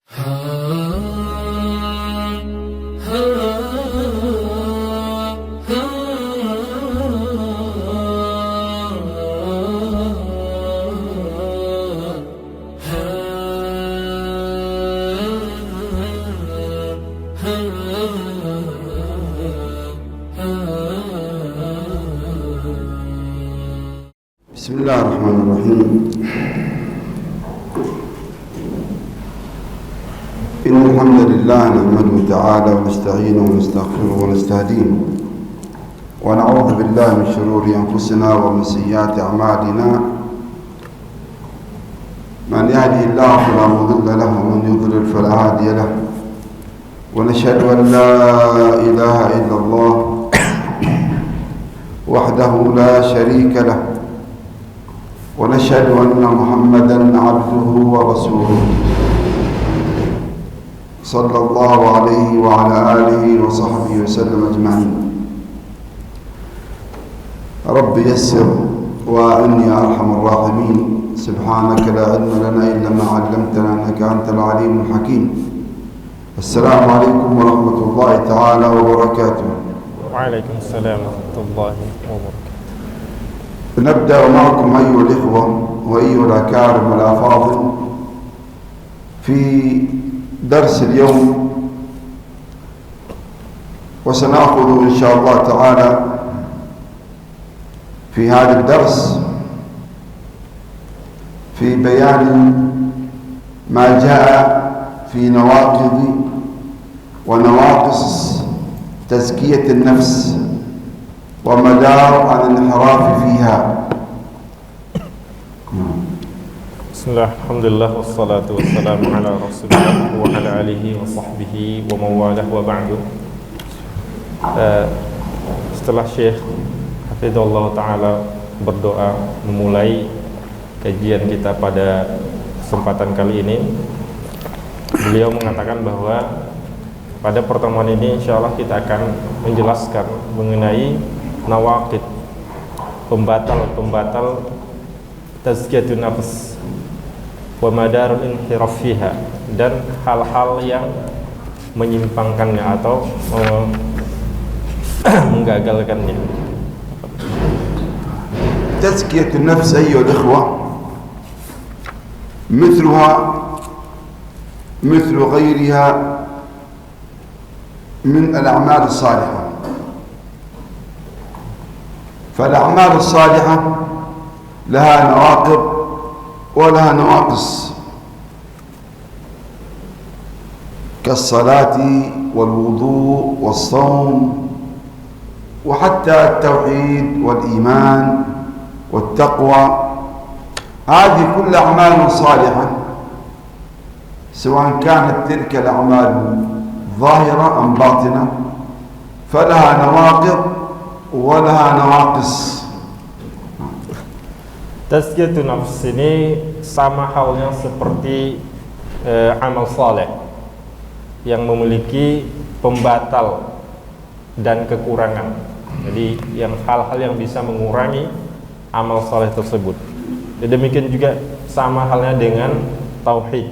بسم الله الرحمن الرحيم. إن الحمد لله نحمده تعالى ونستعينه ونستغفره ونستهديه ونعوذ بالله من شرور أنفسنا ومن سيئات أعمالنا. من يهده الله فلا مضل له ومن يضلل فلا هادي له، ونشهد أن لا إله إلا الله وحده لا شريك له، ونشهد أن محمدًا عبده ورسوله صلى الله عليه وعلى آله وصحبه وسلم أجمعين. رب يسر وأعني يا أرحم الراحمين. سبحانك لا علم لنا إلا ما علمتنا إنك أنت العليم الحكيم. السلام عليكم ورحمة الله تعالى وبركاته. وعليكم السلام ورحمة الله وبركاته. نبدأ معكم أيها الإخوة وأيها الأكارم الأفاضل في درس اليوم، وسنأخذ إن شاء الله تعالى في هذا الدرس في بيان ما جاء في نواقض ونواقص تزكية النفس ومدار الانحراف فيها. Bismillah, alhamdulillah, wassalatu wassalamu ala rasulillah wa ala alihi wa sahbihi wa mawalah wa ba'du. Setelah Syekh Hafizahullah Ta'ala berdoa memulai kajian kita pada kesempatan kali ini, beliau mengatakan bahwa pada pertemuan ini insyaallah kita akan menjelaskan mengenai nawaqid, pembatal tazkiyatun nafs wa madarul inhiraf fiha, dan hal-hal yang menyimpangkannya atau menggagalkannya. tazkiyatun nafs أيها الإخوة مثلها مثل غيرها من الأعمال الصالحة. فالأعمال الصالحة لها نواقض ولها نواقص، كالصلاة والوضوء والصوم وحتى التوحيد والإيمان والتقوى. هذه كل أعمال صالحة، سواء كانت تلك الأعمال ظاهرة أم باطنة، فلها نواقض ولها نواقص. Tazkiyatun nafs ini sama halnya seperti amal saleh yang memiliki pembatal dan kekurangan. Jadi yang hal-hal yang bisa mengurangi amal saleh tersebut. Dan demikian juga sama halnya dengan tauhid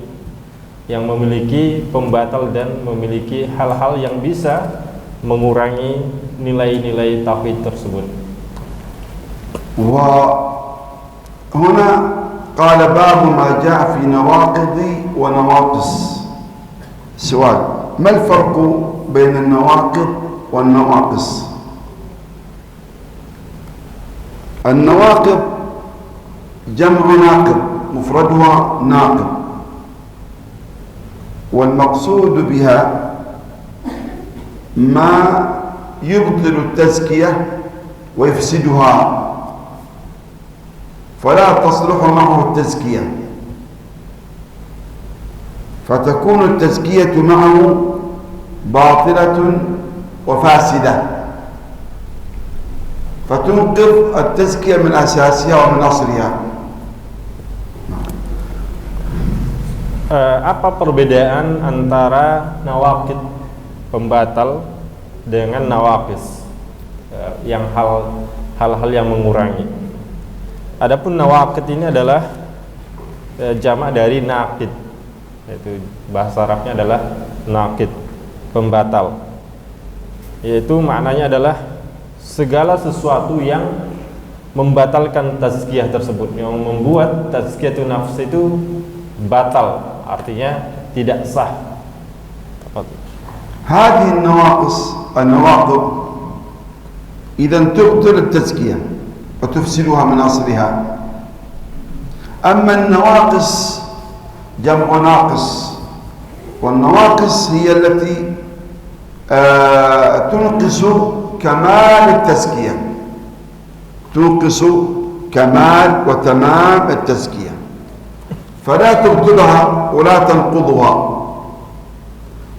yang memiliki pembatal dan memiliki hal-hal yang bisa mengurangi nilai-nilai tauhid tersebut. هنا قال باب ما جاء في نواقض ونواقص. سؤال: ما الفرق بين النواقض والنواقص؟ النواقض جمع ناقض، مفردها ناقض، والمقصود بها ما يبطل التزكية ويفسدها، فلا تصلح معه التزكية، فتكون التزكية معه باطلة وفاسدة، فتنقذ التزكية من أساسها ومن أصلها. Apa perbedaan antara nawaqid, pembatal, dengan nawaqis, yang hal-hal yang mengurangi? Adapun nawaqid ini adalah jamak dari naqid. yaitu bahasa Arabnya adalah naqid, pembatal. Yaitu maknanya adalah segala sesuatu yang membatalkan tazkiyah tersebut, yang membuat tazkiyatun nafs itu batal, artinya tidak sah. هذه النواقض إذا تبطل التزكية وتفسدها من أصلها. أما النواقص جمع ناقص، والنواقص هي التي تنقص كمال التزكية، تنقص كمال وتمام التزكية، فلا تبطلها ولا تنقضها،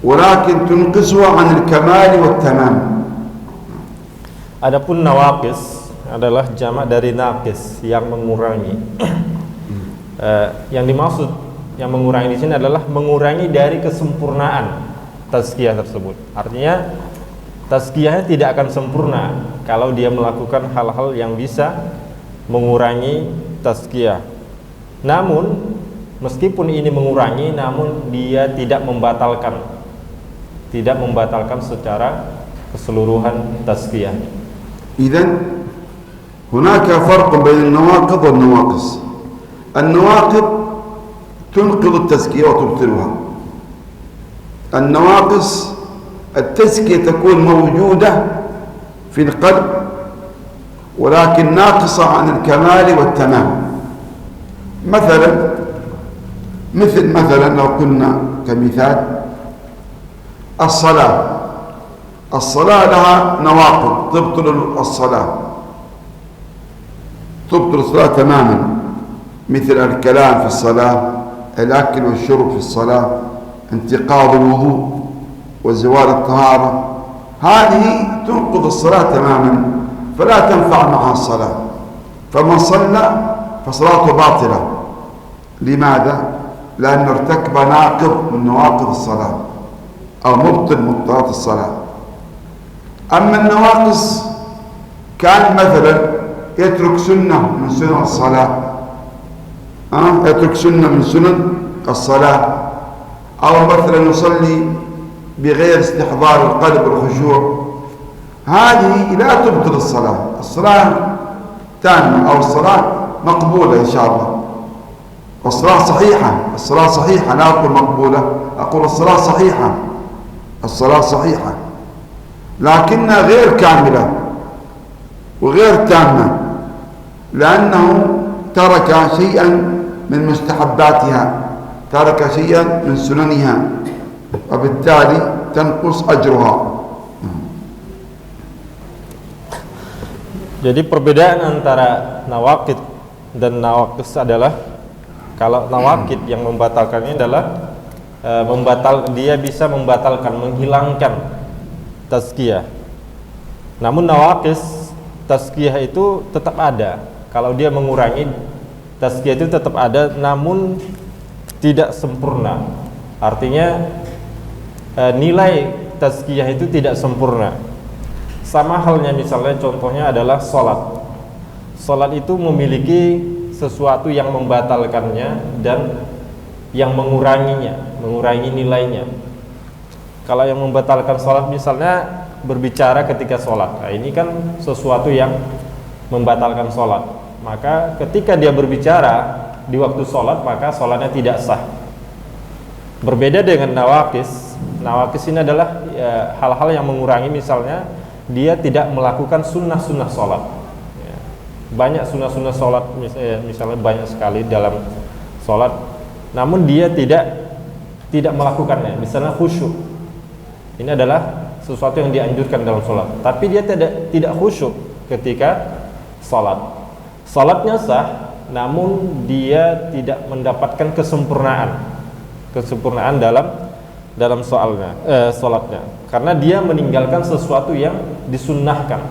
ولكن تنقصها عن الكمال والتمام. Adapun nawaqis adalah jamak dari naqis, yang mengurangi. Yang dimaksud yang mengurangi di sini adalah mengurangi dari kesempurnaan tazkiyah tersebut. Artinya tazkiyahnya tidak akan sempurna kalau dia melakukan hal-hal yang bisa mengurangi tazkiyah. Namun meskipun ini mengurangi, namun dia tidak membatalkan secara keseluruhan tazkiyah. إذن هناك فرق بين النواقض والنواقص. النواقض تنقض التزكية وتبطلها. النواقص التزكية تكون موجودة في القلب ولكن ناقصة عن الكمال والتمام. مثلا لو قلنا كمثال الصلاة لها نواقض تبطل الصلاة تماما، مثل الكلام في الصلاة، الأكل والشرب في الصلاة، انتقاض الوضوء وزوال الطهارة، هذه تنقض الصلاة تماما فلا تنفع معها الصلاة، فمن صلى فصلاته باطلة. لماذا؟ لأنه ارتكب ناقض من نواقض الصلاة أو مبطل مبطلات الصلاة. أما النواقص كان مثلا يترك سنة من سنن الصلاة، يترك سنة من سنن الصلاة، أو مثلا يصلي بغير استحضار القلب والخشوع، هذه لا تبطل الصلاة. الصلاة تامة أو الصلاة مقبولة إن شاء الله، والصلاة صحيحة، لا أقول مقبولة، أقول الصلاة صحيحة لكنها غير كاملة وغير تامة، لأنه ترك شيئا من مستحباتها، ترك شيئا من سننها، وبالتالي تنقص أجرها. Jadi perbedaan antara nawaqid dan nawaqis adalah, kalau nawaqid yang membatalkannya adalah dia bisa membatalkan, menghilangkan tazkiyah. Namun nawaqis tazkiyah itu tetap ada. Kalau dia mengurangi, tazkiyah itu tetap ada, namun tidak sempurna. Artinya nilai tazkiyah itu tidak sempurna. Sama halnya misalnya contohnya adalah salat. Salat itu memiliki sesuatu yang membatalkannya dan yang mengurangi nilainya. Kalau yang membatalkan sholat misalnya berbicara ketika sholat, nah ini kan sesuatu yang membatalkan sholat. Maka ketika dia berbicara di waktu sholat, maka sholatnya tidak sah. Berbeda dengan nawaqis. Nawaqis ini adalah hal-hal yang mengurangi, misalnya dia tidak melakukan sunnah-sunnah sholat. Banyak sunnah-sunnah sholat, misalnya banyak sekali dalam sholat, namun dia tidak melakukannya. Misalnya khusyuk. Ini adalah sesuatu yang dianjurkan dalam sholat, tapi dia tidak khusyuk ketika sholat. Sholatnya sah, namun dia tidak mendapatkan kesempurnaan dalam sholatnya, karena dia meninggalkan sesuatu yang disunnahkan.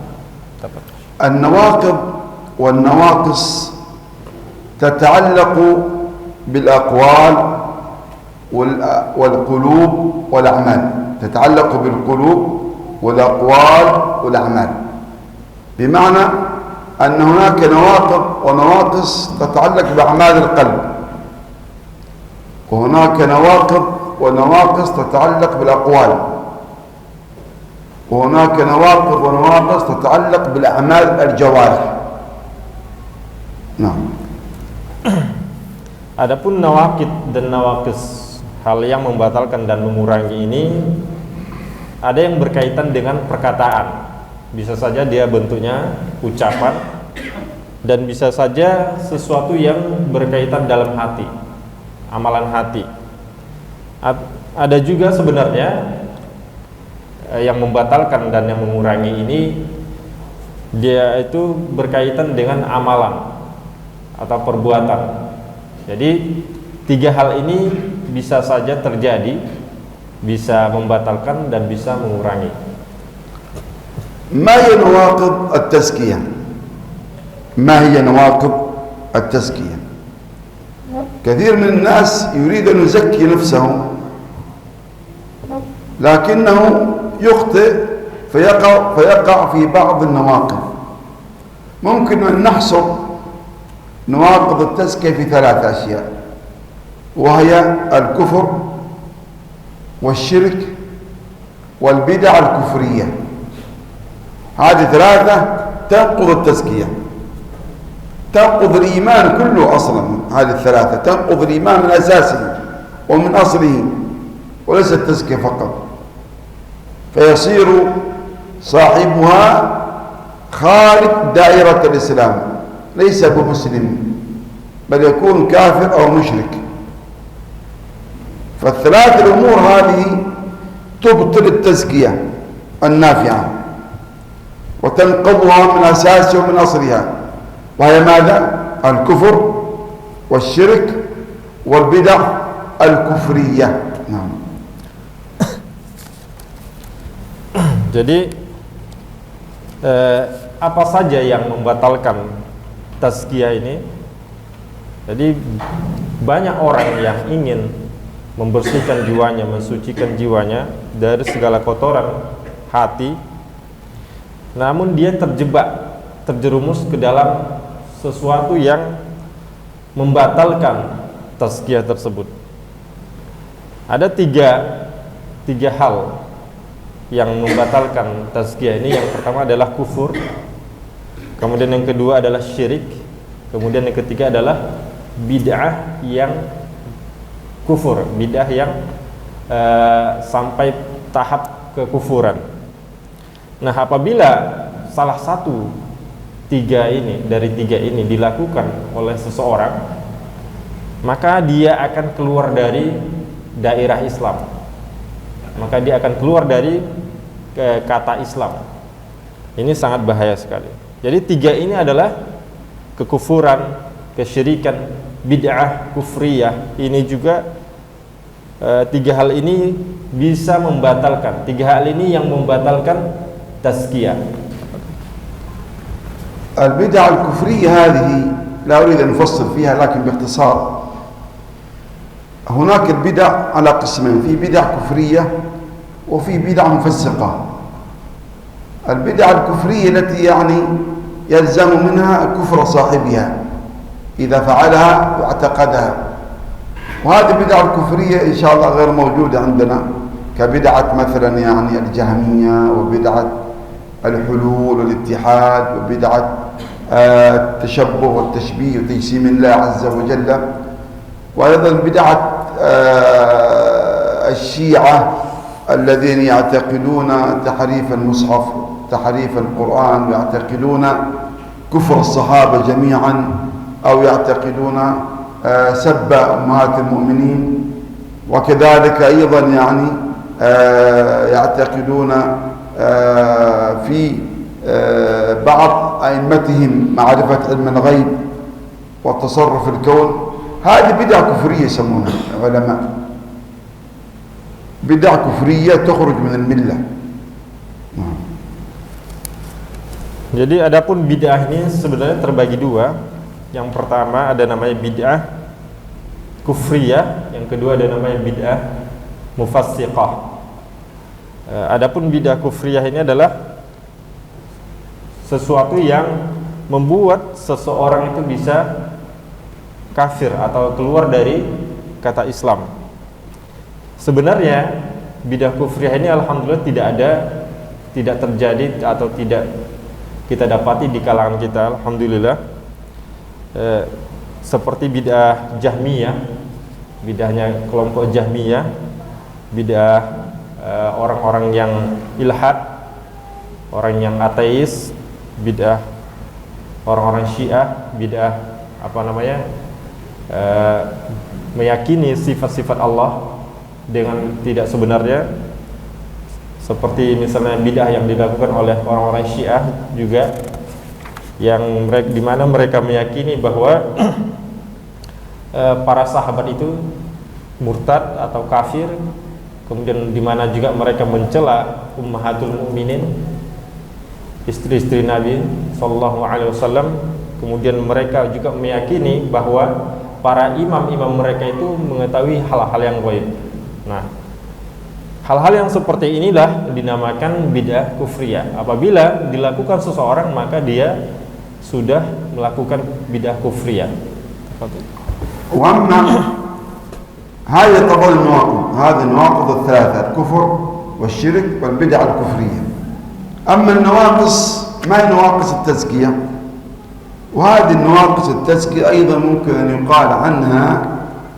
An-nawaqid wan-nawaqis tata'allaqu bil aqwal wal qulub wal a'mal. تتعلق بالقلوب والأقوال والأعمال، بمعنى أن هناك نواقض ونواقص تتعلق بأعمال القلب، وهناك نواقض ونواقص تتعلق بالأقوال، وهناك نواقض ونواقص تتعلق بالأعمال الجوارح. نعم. Adapun nawaqid dan nawaqis, hal yang membatalkan dan mengurangi ini ada yang berkaitan dengan perkataan. Bisa saja dia bentuknya ucapan, dan bisa saja sesuatu yang berkaitan dalam hati, amalan hati. Ada juga sebenarnya yang membatalkan dan yang mengurangi ini, dia itu berkaitan dengan amalan atau perbuatan. Jadi tiga hal ini bisa saja terjadi, bisa membatalkan dan bisa mengurangi. ما هي نواقض التزكية؟ ما هي نواقض التزكية؟ كثير من الناس يريد أن يزكي نفسه لكنه يخطئ فيقع في بعض النواقض. ممكن أن نحصر نواقض التزكية في ثلاث أشياء، وهي الكفر والشرك والبدع الكفرية. هذه ثلاثة تنقض التزكية، تنقض الإيمان كله أصلا. هذه الثلاثة تنقض الإيمان من أساسه ومن أصله، وليس التزكية فقط، فيصير صاحبها خارج دائرة الإسلام، ليس بمسلم بل يكون كافر أو مشرك. فالثلاث الأمور هذه تبطل التزكية النافعة وتنقضها من أساسها ومن أصلها، وهي ماذا؟ الكفر والشرك والبدع الكفرية. نعم. Jadi apa saja yang membatalkan tazkiyah ini? Jadi banyak orang yang ingin membersihkan jiwanya, mensucikan jiwanya dari segala kotoran hati, namun dia terjebak, terjerumus ke dalam sesuatu yang membatalkan tazkiyah tersebut. Ada tiga hal yang membatalkan tazkiyah ini. Yang pertama adalah kufur, kemudian yang kedua adalah syirik, kemudian yang ketiga adalah bid'ah yang kufur, bid'ah yang sampai tahap kekufuran. Nah, apabila salah satu dari tiga ini dilakukan oleh seseorang, maka dia akan keluar dari daerah Islam, maka dia akan keluar dari kata Islam. Ini sangat bahaya sekali. Jadi tiga ini adalah kekufuran, kesyirikan, bid'ah kufriyah. Ini juga tiga hal ini bisa membatalkan. Tiga hal ini yang membatalkan tazkiyah. البدع الكفرية هذه لا أريد أن أفصل فيها، لكن باختصار هناك البدع على قسمين: في بدع كفرية وفي بدع مفسقة. البدع الكفرية التي يعني يلزم منها كفر صاحبها إذا فعلها واعتقدها، وهذه البدع الكفرية إن شاء الله غير موجودة عندنا، كبدعة مثلا يعني الجهمية، وبدعة الحلول والاتحاد، وبدعة التشبه والتشبيه وتجسيم الله عز وجل، وأيضا بدعة الشيعة الذين يعتقدون تحريف المصحف، تحريف القرآن، ويعتقدون كفر الصحابة جميعا، أو يعتقدون سب أمهات المؤمنين، وكذلك أيضا يعني يعتقدون في بعض أئمتهم معرفة علم الغيب والتصرف الكون. هذه بدع كفرية يسمونها العلماء، بدع كفرية تخرج من الملة. Jadi adapun bid'ah ini sebenarnya terbagi dua. Yang pertama ada namanya bid'ah kufriyah, yang kedua ada namanya bid'ah mufassiqah. Adapun bid'ah kufriyah ini adalah sesuatu yang membuat seseorang itu bisa kafir atau keluar dari kata Islam. Sebenarnya bidah kufriyah ini alhamdulillah tidak terjadi atau tidak kita dapati di kalangan kita, alhamdulillah. Seperti bidah Jahmiyah, bidahnya kelompok Jahmiyah, bidah orang-orang yang ilhad, orang yang ateis, bidah orang-orang Syiah, bidah meyakini sifat-sifat Allah dengan tidak sebenarnya, seperti misalnya bidah yang dilakukan oleh orang-orang Syiah juga, yang dimana mereka meyakini bahwa para sahabat itu murtad atau kafir, kemudian dimana juga mereka mencela ummahatul mukminin, istri-istri Nabi Sallallahu Alaihi Wasallam. Kemudian mereka juga meyakini bahwa para imam-imam mereka itu mengetahui hal-hal yang gaib. Nah, hal-hal yang seperti inilah dinamakan bidah kufriyah. Apabila dilakukan seseorang, maka dia sudah melakukan bidah kufriyah. وأما هذه طبعا النواقض، هذه النواقض الثلاثة: الكفر والشرك والبدع الكفرية. أما النواقص ما هي نواقص التزكية؟ وهذه النواقص التزكية أيضا ممكن أن يقال عنها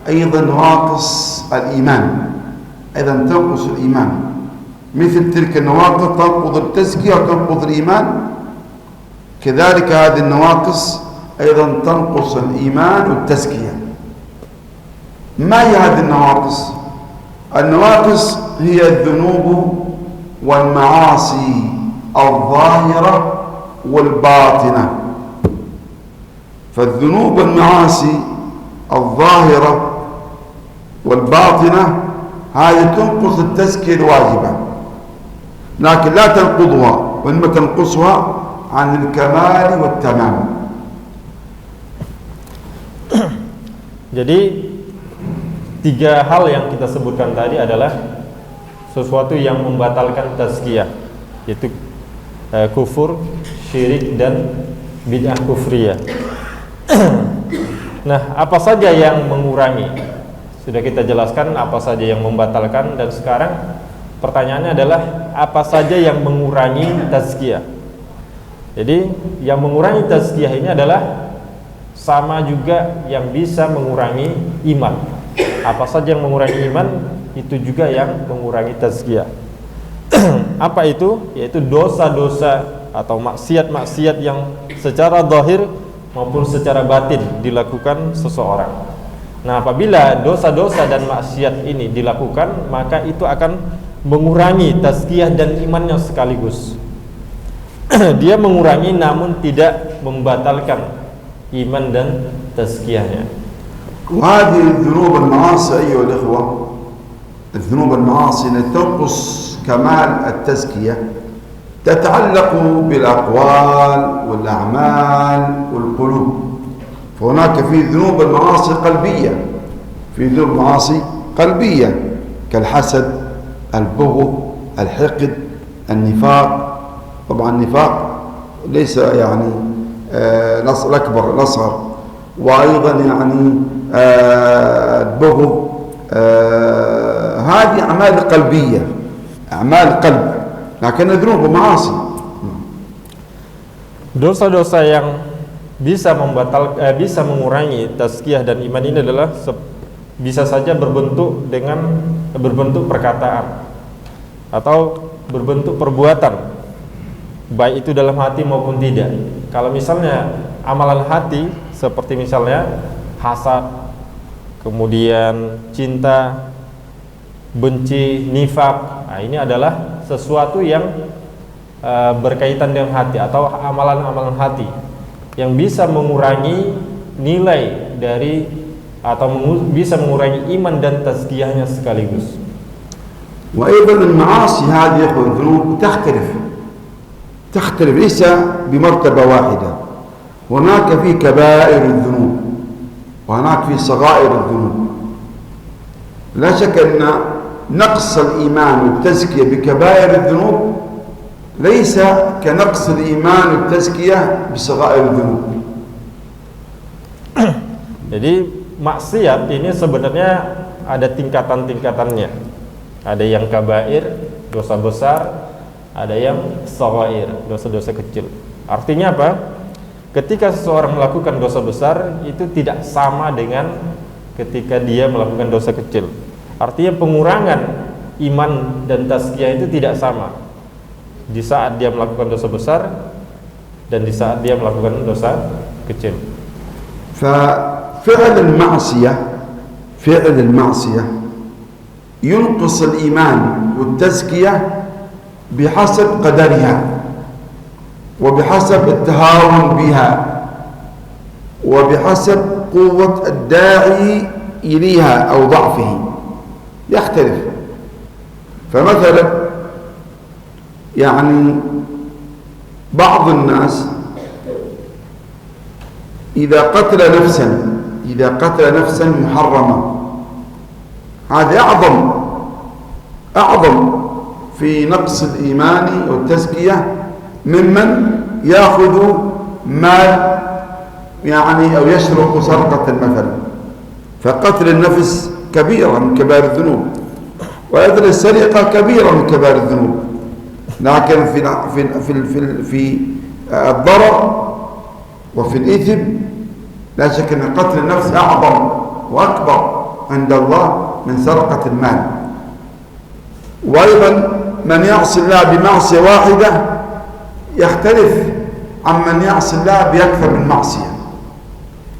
أيضا نواقص الإيمان، أيضا تنقص الإيمان، مثل تلك النواقض تنقض التزكية وتنقض الإيمان، كذلك هذه النواقص أيضا تنقص الإيمان والتزكية. ما هي هذه النواقص؟ النواقص هي الذنوب والمعاصي الظاهرة والباطنة. فالذنوب والمعاصي الظاهرة والباطنة هذه تنقص التزكية الواجبة، لكن لا تنقضها، وإنما تنقصها عن الكمال والتمام. Jadi tiga hal yang kita sebutkan tadi adalah sesuatu yang membatalkan tazkiyah, yaitu kufur, syirik, dan bid'ah kufriyah. Nah, apa saja yang mengurangi? Sudah kita jelaskan apa saja yang membatalkan, dan sekarang pertanyaannya adalah apa saja yang mengurangi tazkiyah. Jadi yang mengurangi tazkiyah ini adalah sama juga yang bisa mengurangi iman. Apa saja yang mengurangi iman, itu juga yang mengurangi tazkiyah. Apa itu? Yaitu dosa-dosa atau maksiat-maksiat yang secara zahir maupun secara batin dilakukan seseorang. Nah, apabila dosa-dosa dan maksiat ini dilakukan, maka itu akan mengurangi tazkiyah dan imannya sekaligus. Dia mengurangi namun tidak membatalkan iman dan tazkiyahnya. وهذه الذنوب المعاصي أيها الإخوة، الذنوب المعاصي التي تنقص كمال التزكية تتعلق بالأقوال والأعمال والقلوب. فهناك في ذنوب المعاصي قلبية، في ذنوب معاصي قلبية كالحسد، البغض، الحقد، النفاق. طبعا النفاق ليس يعني الأكبر، الأصغر، وأيضا يعني البغض، هذه أعمال قلبية، أعمال قلب، لكن ذنوب معاصي. Dosa-dosa yang bisa bisa mengurangi tazkiyah dan iman ini adalah bisa saja berbentuk perkataan atau berbentuk perbuatan, baik itu dalam hati maupun tidak. Kalau misalnya amalan hati seperti misalnya hasad, kemudian cinta, benci, nifak, nah ini adalah sesuatu yang berkaitan dengan hati atau amalan-amalan hati yang bisa mengurangi nilai dari atau bisa mengurangi iman dan tazkiyahnya sekaligus. وأيضا المعاصي هذه يا أخوة الذنوب تختلف ليس بمرتبة واحدة. هناك في كبائر الذنوب وهناك في صغائر الذنوب. لا شك أن نقص الإيمان والتزكية بكبائر الذنوب ليس كنقص الإيمان والتزكية بصغائر الذنوب. Jadi maksiat ini sebenarnya ada tingkatan-tingkatannya. Ada yang kabair, dosa besar, ada yang shaghair, dosa-dosa kecil. Artinya apa? Ketika seseorang melakukan dosa besar itu tidak sama dengan ketika dia melakukan dosa kecil. Artinya pengurangan iman dan tazkiyah itu tidak sama di saat dia melakukan dosa besar dan di saat dia melakukan dosa kecil. ففعل المعصية ينقص الإيمان والتزكية بحسب قدرها وبحسب التهاون بها وبحسب قوة الداعي إليها أو ضعفه يختلف. فمثلا يعني بعض الناس إذا قتل نفسا محرمة، هذا أعظم في نقص الإيمان والتزكية ممن يأخذ مال يعني أو يسرق سرقة مثلا. فقتل النفس كبيرة من كبائر الذنوب، وأيضا السرقة كبيرة من كبائر الذنوب، لكن في الضرر وفي الإثم لا شك أن قتل النفس أعظم وأكبر عند الله من سرقة المال. وأيضا من يعصي الله بمعصية واحدة يختلف عن من يعصي الله بأكثر من معصية.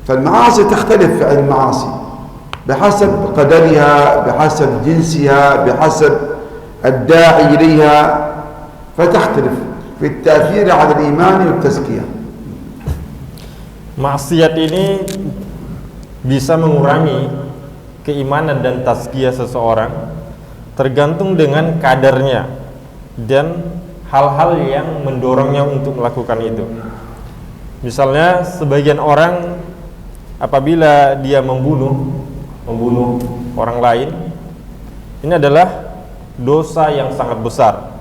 فالمعاصي تختلف في المعاصي بحسب قدرها، بحسب جنسها، بحسب الداعي إليها، فتختلف في التأثير على الإيمان والتزكية. Maksiat ini bisa mengurangi keimanan dan tazkiyah seseorang tergantung dengan kadarnya dan hal-hal yang mendorongnya untuk melakukan itu. Misalnya sebagian orang apabila dia membunuh orang lain, ini adalah dosa yang sangat besar.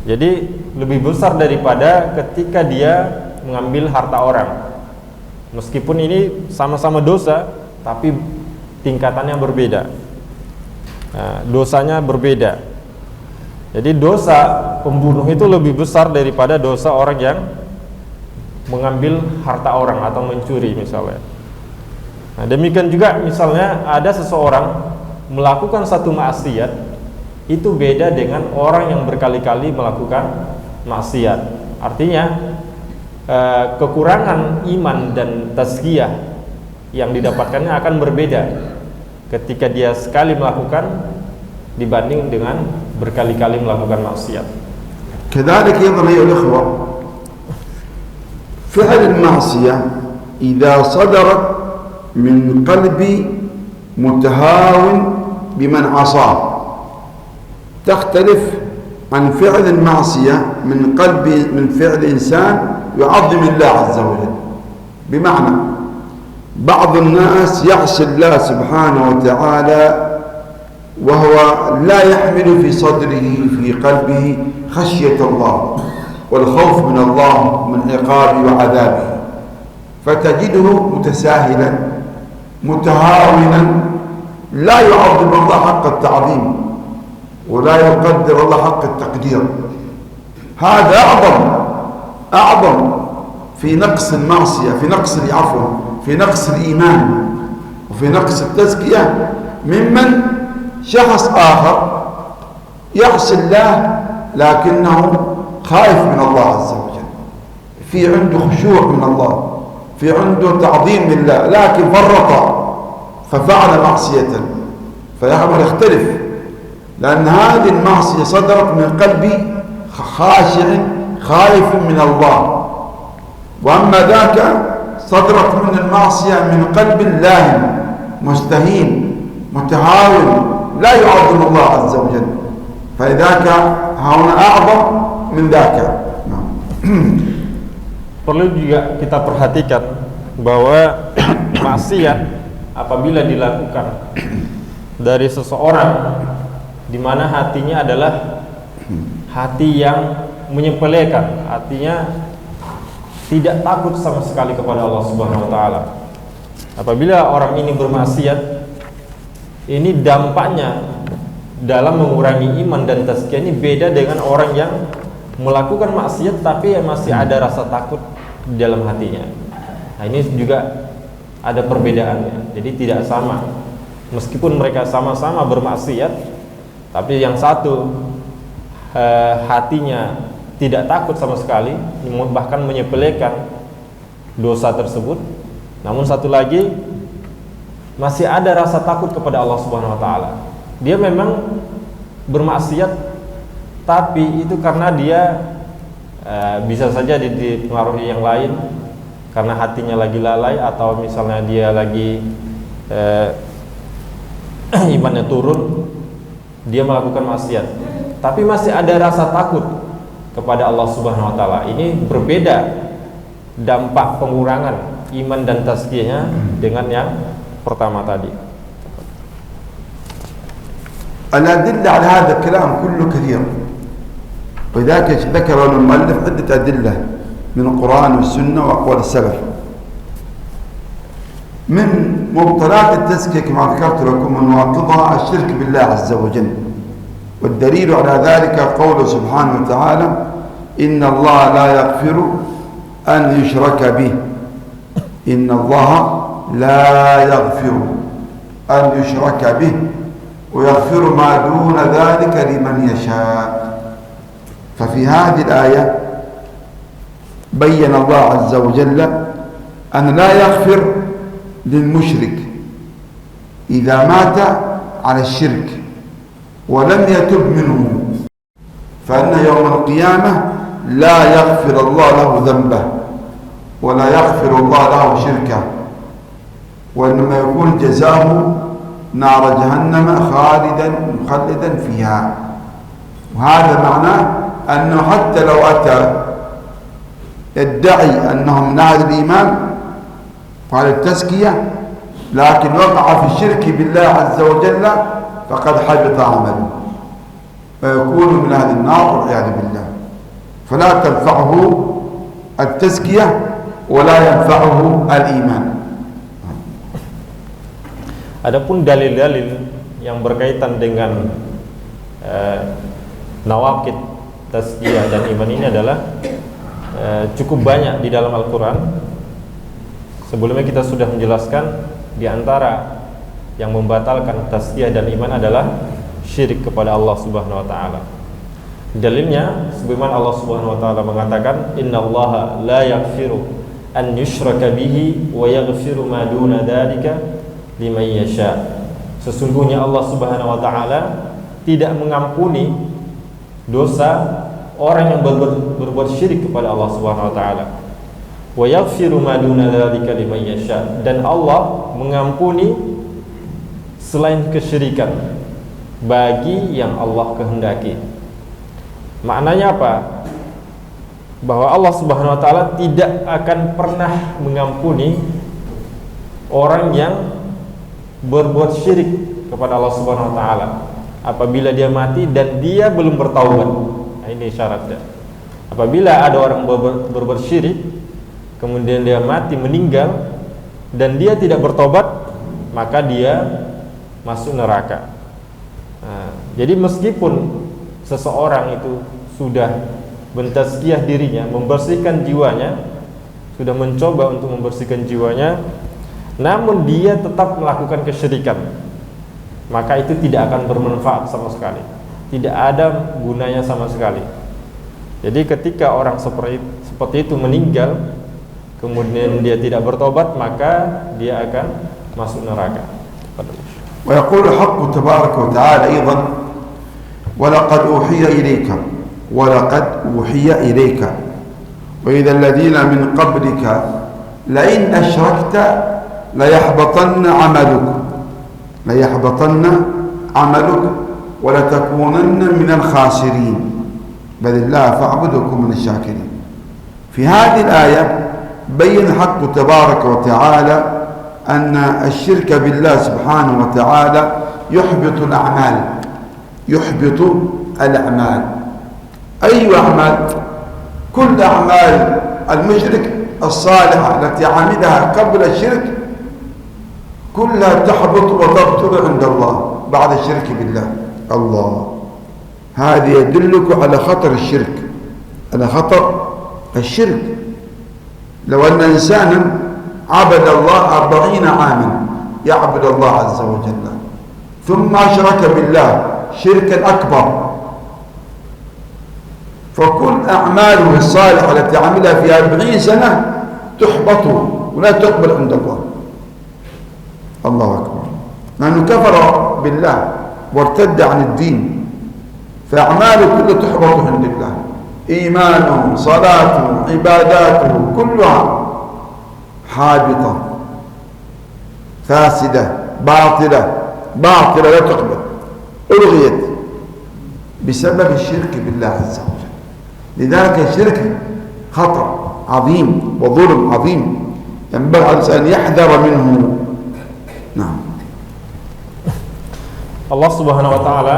Jadi lebih besar daripada ketika dia mengambil harta orang. Meskipun ini sama-sama dosa, tapi tingkatannya berbeda. Nah, dosanya berbeda. Jadi dosa pembunuh itu lebih besar daripada dosa orang yang mengambil harta orang atau mencuri misalnya. Nah, demikian juga misalnya ada seseorang melakukan satu maksiat, itu beda dengan orang yang berkali-kali melakukan maksiat. Artinya kekurangan iman dan tazkiyah yang didapatkannya akan berbeda ketika dia sekali melakukan dibanding dengan berkali-kali melakukan maksiat. كذلك أيضا أيها الأخوة فعل المعصية إذا صدرت من قلب متهاون بمن عصاه تختلف عن فعل المعصية من فعل إنسان يعظم الله عز وجل. بمعنى بعض الناس يعصي الله سبحانه وتعالى وهو لا يحمل في صدره في قلبه خشية الله والخوف من الله من عقابه وعذابه، فتجده متساهلا متهاونا لا يعظم الله حق التعظيم ولا يقدر الله حق التقدير. هذا أعظم في نقص المعصية، في نقص الإيمان وفي نقص التزكية ممن شخص آخر يعصي الله لكنه خائف من الله عز وجل، في عنده خشوع من الله، في عنده تعظيم لله، لكن فرط ففعل معصية، فيعمل يختلف، لأن هذه المعصية صدرت من قلبي خاشع خائف من الله، وأما ذاك صدرت من المعصية من قلب لاهٍ مستهين متهاون لا يعظم الله عز وجل، فلذاك هنا أعظم من ذاك. Perlu juga kita perhatikan bahwa maksiat apabila dilakukan dari seseorang di mana hatinya adalah hati yang menyepelekan, artinya tidak takut sama sekali kepada Allah Subhanahu wa taala. Apabila orang ini bermaksiat, ini dampaknya dalam mengurangi iman dan tazkiyah ini beda dengan orang yang melakukan maksiat tapi masih ada rasa takut di dalam hatinya. Nah, ini juga ada perbedaannya. Jadi tidak sama. Meskipun mereka sama-sama bermaksiat, tapi yang satu hatinya tidak takut sama sekali, bahkan menyepelekan dosa tersebut. Namun satu lagi masih ada rasa takut kepada Allah Subhanahu wa taala. Dia memang bermaksiat, tapi itu karena dia bisa saja dipengaruhi yang lain, karena hatinya lagi lalai, atau misalnya dia lagi imannya turun, dia melakukan maksiat, tapi masih ada rasa takut kepada Allah Subhanahu wa taala. Ini berbeda dampak pengurangan iman dan tazkiyahnya dengan yang pertama tadi. الأدلة على هذا الكلام كله كثير، ولذلك ذكر المؤلف عدة أدلة من القرآن والسنة وأقوال السلف. من مبطلات التزكية كما ذكرت لكم ونواقضها الشرك بالله عز وجل، والدليل على ذلك قوله سبحانه وتعالى: إن الله لا يغفر أن يشرك به، إن الله لا يغفر أن يشرك به ويغفر ما دون ذلك لمن يشاء. ففي هذه الآية بين الله عز وجل أن لا يغفر للمشرك إذا مات على الشرك ولم يتب منه، فإن يوم القيامة لا يغفر الله له ذنبه ولا يغفر الله له شركه، وإنما يكون جزاؤه نار جهنم خالدا فيها. وهذا معناه أنه حتى لو أتى يدعي أنه من أهل الإيمان وعلى التزكية لكن وقع في الشرك بالله عز وجل فقد حبط عمله فيكون من أهل النار والعياذ بالله. فلا تنفعه التزكية ولا ينفعه الإيمان. Adapun dalil-dalil yang berkaitan dengan nawaqid tazkiyah dan iman ini adalah cukup banyak di dalam Al-Quran. Sebelumnya kita sudah menjelaskan di antara yang membatalkan tazkiyah dan iman adalah syirik kepada Allah Subhanahu wa taala. Dalilnya sebagaimana Allah Subhanahu wa taala mengatakan, innallaha la yaghfiru an yushraka bihi wa yaghfiru ma duna dzalika liman yasha. Sesungguhnya Allah Subhanahu wa taala tidak mengampuni dosa orang yang berbuat syirik kepada Allah Subhanahu wa taala. Wa yaghfiru ma duna dzalika liman yasha, dan Allah mengampuni selain kesyirikan bagi yang Allah kehendaki. Maknanya apa? Bahwa Allah Subhanahu wa taala tidak akan pernah mengampuni orang yang berbuat syirik kepada Allah Subhanahu wa taala apabila dia mati dan dia belum bertaubat. Nah, ini syaratnya. Apabila ada orang berbuat syirik kemudian dia mati, meninggal dan dia tidak bertobat, maka dia masuk neraka. Nah, jadi meskipun seseorang itu sudah mentazkiyah dirinya, membersihkan jiwanya, sudah mencoba untuk membersihkan jiwanya, namun dia tetap melakukan kesyirikan, maka itu tidak akan bermanfaat sama sekali, tidak ada gunanya sama sekali. Jadi ketika orang seperti itu meninggal kemudian dia tidak bertobat, maka dia akan masuk neraka. Wa yaqulu al-haqq tabaraka wa ta'ala aidan ولقد أوحي إليك وإذا الذين من قبلك لئن أشركت ليحبطن عملك ولتكونن من الخاسرين بل الله فاعبد وكن من الشاكرين. في هذه الآية بين الحق تبارك وتعالى أن الشرك بالله سبحانه وتعالى يحبط الأعمال. أي أعمال؟ كل أعمال المشرك الصالحة التي عملها قبل الشرك كلها تحبط وتبطل عند الله بعد الشرك بالله. الله، هذا يدلك على خطر الشرك، على خطر الشرك. لو أن إنسانا عبد الله 40 عاما يعبد الله عز وجل ثم أشرك بالله شركا أكبر، فكل أعماله الصالحة التي عملها في 40 سنة تحبط ولا تقبل عند الله. الله أكبر، لأنه كفر بالله وارتد عن الدين، فأعماله كلها تحبط عند الله، إيمانه، صلاته، عباداته كلها حابطة فاسدة باطلة لا تقبل، ألغيت بسبب الشرك بالله عز وجل. لذلك الشرك خطر عظيم وظلم عظيم ينبغي على الإنسان أن يحذر منه. نعم. Allah Subhanahu wa taala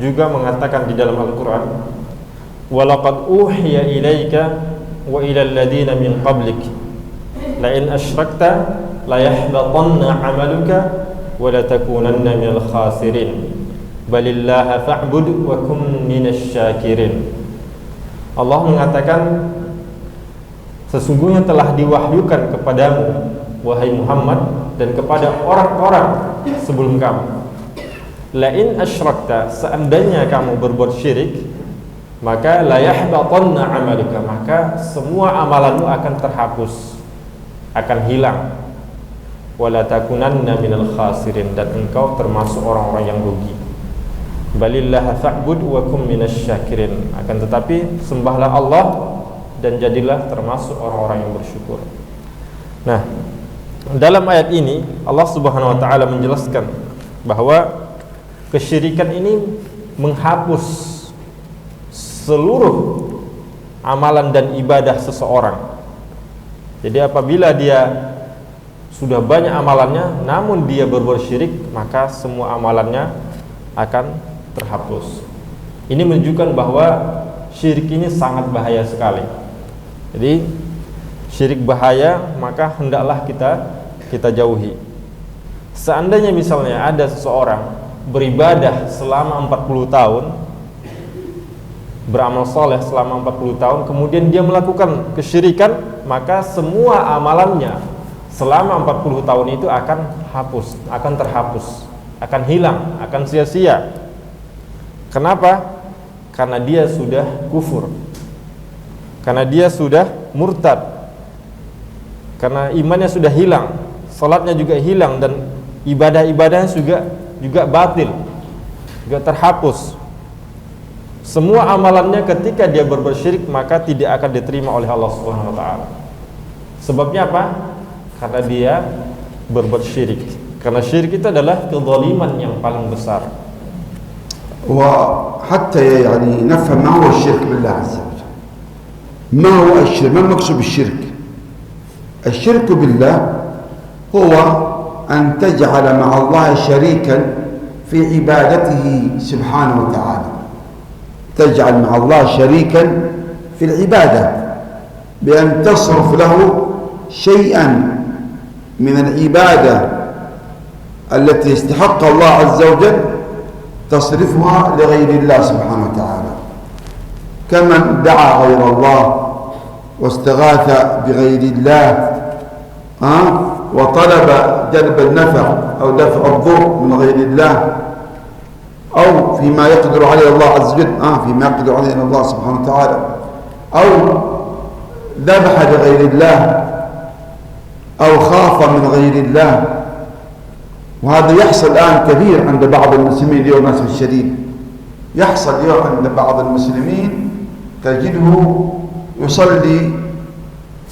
juga mengatakan di dalam Al-Qur'an, "Walaqad uhiya ilaika wa ilal ladzina min qablik la in asyrakta la yahbatanna 'amaluka wa la takunanna minal khasirin balillaha fa'bud wa kum minasy syakirin." Allah mengatakan, sesungguhnya telah diwahyukan kepadamu wahai Muhammad dan kepada orang-orang sebelum kamu, la in asyrakta, seandainya kamu berbuat syirik, maka la yahbatanna 'amaluka, maka semua amalanmu akan terhapus, akan hilang, wala takunanna minal khasirin, dan engkau termasuk orang-orang yang rugi. Balillaha fa'bud wa kum minasy syakirin, akan tetapi sembahlah Allah dan jadilah termasuk orang-orang yang bersyukur. Nah, dalam ayat ini Allah Subhanahu wa taala menjelaskan bahwa kesyirikan ini menghapus seluruh amalan dan ibadah seseorang. Jadi apabila dia sudah banyak amalannya namun dia berbuat syirik, maka semua amalannya akan terhapus. Ini menunjukkan bahwa syirik ini sangat bahaya sekali. Jadi syirik bahaya, maka hendaklah kita jauhi. Seandainya misalnya ada seseorang beribadah selama 40 tahun, beramal soleh selama 40 tahun, kemudian dia melakukan kesyirikan, maka semua amalannya selama 40 tahun itu akan terhapus, akan hilang, akan sia-sia. Kenapa? Karena dia sudah kufur, karena dia sudah murtad, karena imannya sudah hilang, salatnya juga hilang, dan ibadah-ibadahnya juga batil, juga terhapus. Semua amalannya ketika dia berbuat syirik maka tidak akan diterima oleh Allah Subhanahu wa taala. Sebabnya apa? Karena dia berbuat syirik. Karena syirik itu adalah kezaliman yang paling besar. وحتى يعني نفهم ما هو الشرك بالله عز وجل. ما هو الشرك؟ ما المقصود بالشرك؟ الشرك بالله هو أن تجعل مع الله شريكا في عبادته سبحانه وتعالى. تجعل مع الله شريكا في العبادة بأن تصرف له شيئا من العبادة التي استحق الله عز وجل تصرفها لغير الله سبحانه وتعالى، كمن دعا غير الله واستغاث بغير الله وطلب جلب النفع أو دفع الضر من غير الله، أو فيما يقدر عليه الله عز وجل فيما يقدر عليه الله سبحانه وتعالى، أو ذبح لغير الله أو خاف من غير الله. وهذا يحصل الآن كثير عند بعض المسلمين اليوم للأسف الشديد. يحصل اليوم عند بعض المسلمين تجده يصلي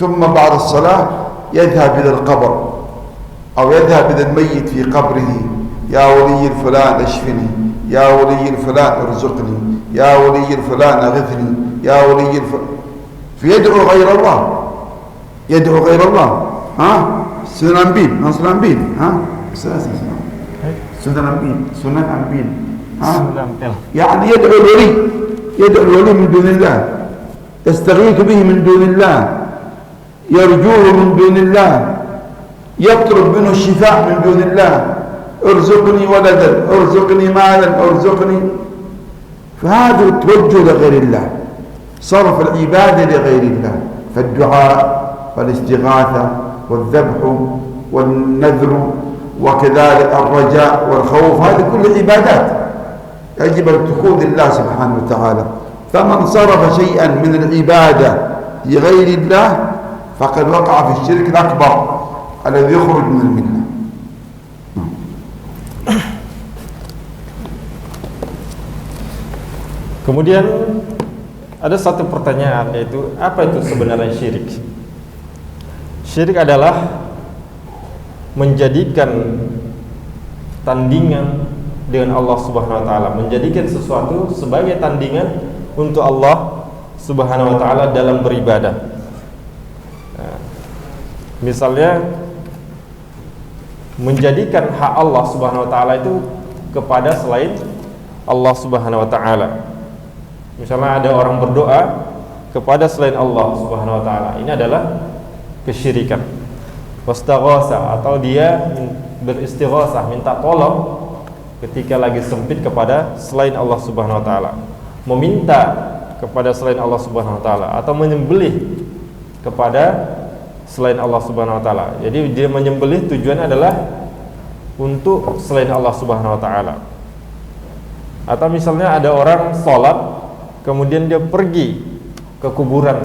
ثم بعد الصلاة يذهب إلى القبر أو يذهب إلى الميت في قبره، يا ولي الفلان اشفني، يا ولي الفلان ارزقني، يا ولي الفلان أغثني، يا ولي الفلان، فيدعو غير الله، يدعو غير الله. سنن بين يعني يدعو الولي من دون الله، يستغيث به من دون الله، يرجوه من دون الله، يطلب منه الشفاء من دون الله، ارزقني ولدا، ارزقني مالا، ارزقني. فهذا التوجه لغير الله، صرف العبادة لغير الله، فالدعاء والاستغاثة والذبح والنذر وكذلك الرجاء والخوف، هذه كل عبادات يجب أن تكون لله سبحانه وتعالى. فمن صرف شيئا من العبادة لغير الله فقد وقع في الشرك الأكبر الذي يخرج من الملة. Kemudian ada satu pertanyaan, yaitu apa itu sebenarnya syirik? Syirik adalah menjadikan tandingan dengan Allah Subhanahu wa taala, menjadikan sesuatu sebagai tandingan untuk Allah Subhanahu wa taala dalam beribadah. Misalnya menjadikan hak Allah Subhanahu wa taala itu kepada selain Allah Subhanahu wa taala. Misalnya ada orang berdoa kepada selain Allah Subhanahu wa taala, ini adalah kesyirikan. Wastaghasa, atau dia beristighasah, minta tolong ketika lagi sempit kepada selain Allah Subhanahu wa taala, meminta kepada selain Allah Subhanahu wa taala, atau menyembelih kepada selain Allah Subhanahu wa taala. Jadi dia menyembelih tujuannya adalah untuk selain Allah Subhanahu wa taala. Atau misalnya ada orang sholat, kemudian dia pergi ke kuburan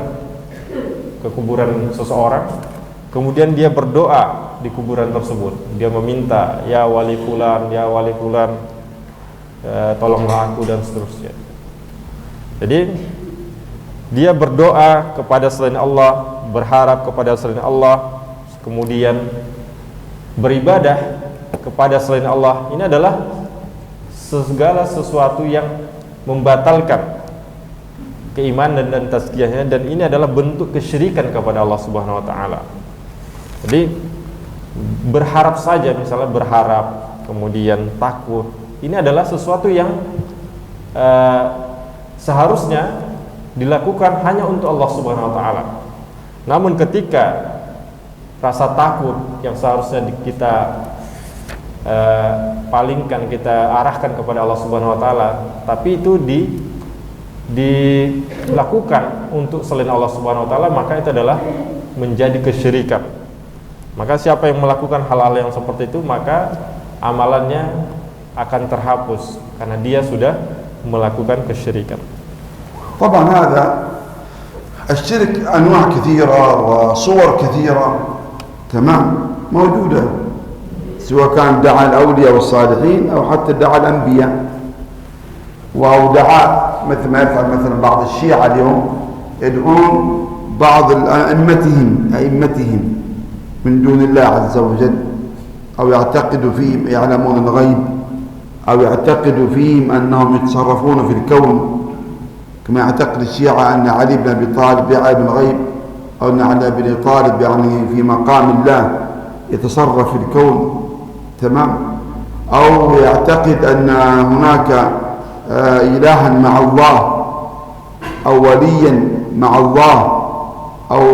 seseorang, kemudian dia berdoa di kuburan tersebut. Dia meminta, ya wali fulan, tolonglah aku, dan seterusnya. Jadi dia berdoa kepada selain Allah, berharap kepada selain Allah, kemudian beribadah kepada selain Allah. Ini adalah segala sesuatu yang membatalkan keimanan dan tazkiyahnya, dan ini adalah bentuk kesyirikan kepada Allah Subhanahu wa taala. Jadi berharap saja, misalnya berharap kemudian takut, ini adalah sesuatu yang seharusnya dilakukan hanya untuk Allah Subhanahu wa taala. Namun ketika rasa takut yang seharusnya kita palingkan, kita arahkan kepada Allah Subhanahu wa taala, tapi itu dilakukan untuk selain Allah Subhanahu wa taala, maka itu adalah menjadi kesyirikan. Maka siapa yang melakukan hal-hal yang seperti itu, maka amalannya akan terhapus karena dia sudah melakukan kesyirikan. طبعا هذا الشرك أنواع كثيرة وصور كثيرة تمام موجودة، سواء كان دعاء الأولياء والصالحين أو حتى دعاء الأنبياء، أو دعاء مثل ما يفعل مثلا بعض الشيعة اليوم، يدعون بعض أئمتهم من دون الله عز وجل، أو يعتقدوا فيهم يعلمون الغيب، أو يعتقدوا فيهم أنهم يتصرفون في الكون، كما يعتقد الشيعة أن علي بن أبي طالب يعلم الغيب، أو أن علي بن أبي طالب يعني في مقام الله يتصرف في الكون، تمام، أو يعتقد أن هناك إلها مع الله، أو وليا مع الله، أو